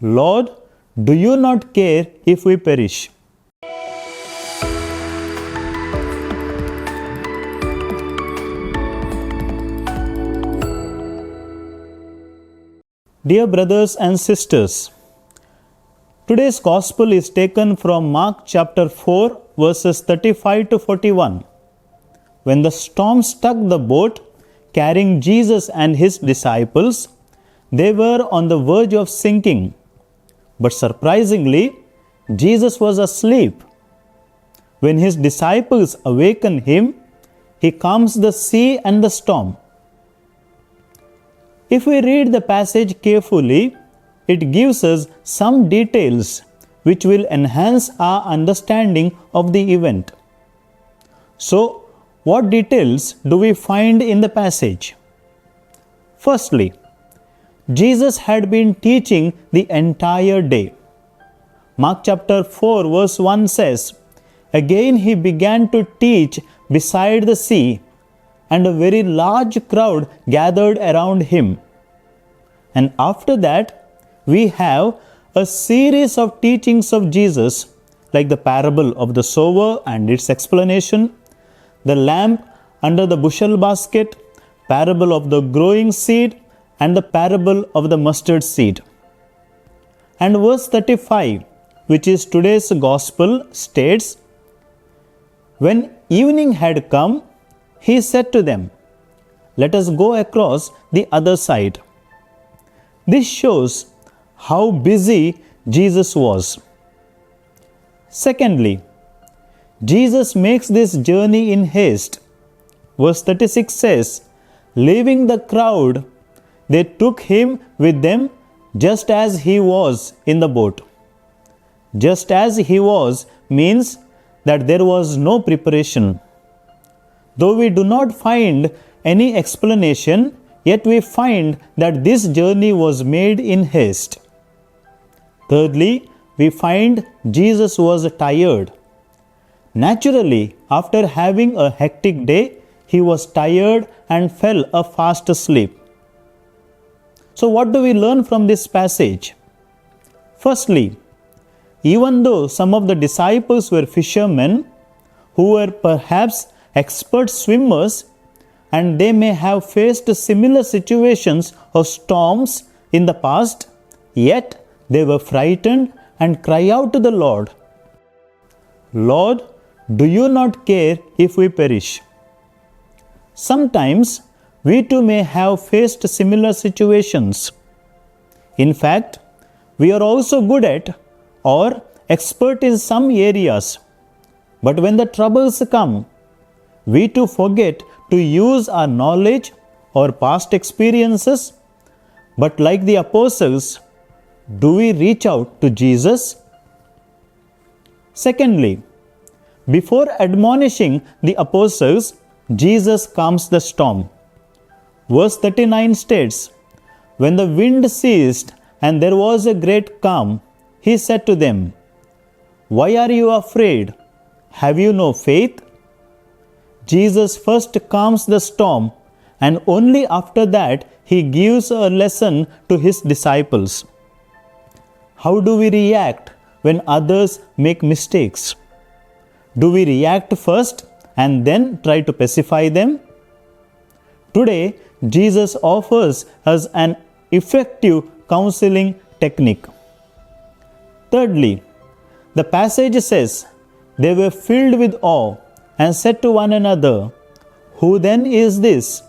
Lord, do you not care if we perish? Dear brothers and sisters, today's Gospel is taken from Mark chapter 4 verses 35 to 41. When the storm struck the boat carrying Jesus and his disciples, they were on the verge of sinking. But surprisingly, Jesus was asleep. When his disciples awaken him, he calms the sea and the storm. If we read the passage carefully, it gives us some details which will enhance our understanding of the event. So, what details do we find in the passage? Firstly, Jesus had been teaching the entire day. Mark chapter 4 verse 1 says, "Again he began to teach beside the sea, and a very large crowd gathered around him." And after that, we have a series of teachings of Jesus, like the parable of the sower and its explanation, the lamp under the bushel basket, parable of the growing seed, and the parable of the mustard seed. And verse 35, which is today's Gospel, states, "When evening had come, he said to them, 'Let us go across the other side.'" This shows how busy Jesus was. Secondly, Jesus makes this journey in haste. Verse 36 says, "Leaving the crowd, they took him with them just as he was in the boat." Just as he was means that there was no preparation. Though we do not find any explanation, yet we find that this journey was made in haste. Thirdly, we find Jesus was tired. Naturally, after having a hectic day, he was tired and fell a fast asleep. So what do we learn from this passage? Firstly, even though some of the disciples were fishermen who were perhaps expert swimmers, and they may have faced similar situations or storms in the past, yet they were frightened and cry out to the Lord, "Lord, do you not care if we perish?" Sometimes we too may have faced similar situations. In fact, we are also good at or expert in some areas. But when the troubles come, we too forget to use our knowledge or past experiences. But like the apostles, do we reach out to Jesus? Secondly, before admonishing the apostles, Jesus calms the storm. Verse 39 states, "When the wind ceased and there was a great calm, he said to them, 'Why are you afraid? Have you no faith?'" Jesus first calms the storm, and only after that he gives a lesson to his disciples. How do we react when others make mistakes? Do we react first and then try to pacify them? Today, Jesus offers us an effective counseling technique. Thirdly, the passage says, "They were filled with awe and said to one another, 'Who then is this,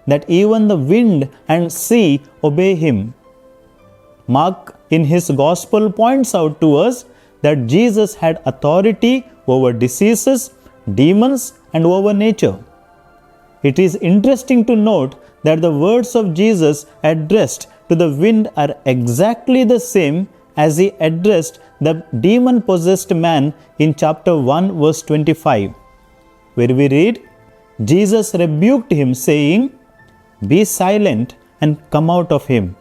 that even the wind and sea obey him?'" Mark in his Gospel points out to us that Jesus had authority over diseases, demons, and over nature. It is interesting to note that the words of Jesus addressed to the wind are exactly the same as he addressed the demon-possessed man in chapter 1 verse 25, where we read, "Jesus rebuked him, saying, 'Be silent and come out of him.'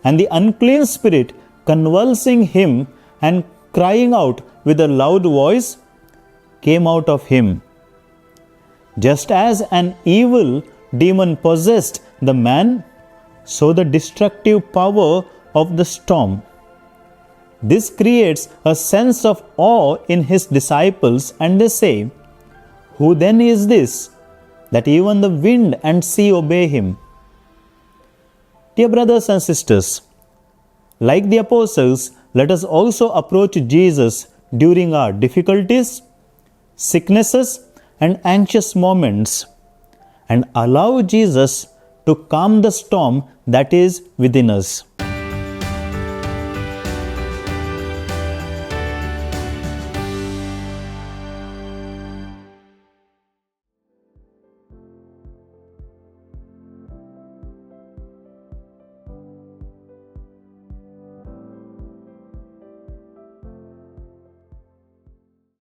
And the unclean spirit, convulsing him and crying out with a loud voice, came out of him." Just as an evil demon possessed the man, so the destructive power of the storm, This creates a sense of awe in his disciples, and they say, "Who then is this, that even the wind and sea obey him?" Dear brothers and sisters, like the apostles, let us also approach Jesus during our difficulties, sicknesses, and anxious moments, and allow Jesus to calm the storm that is within us.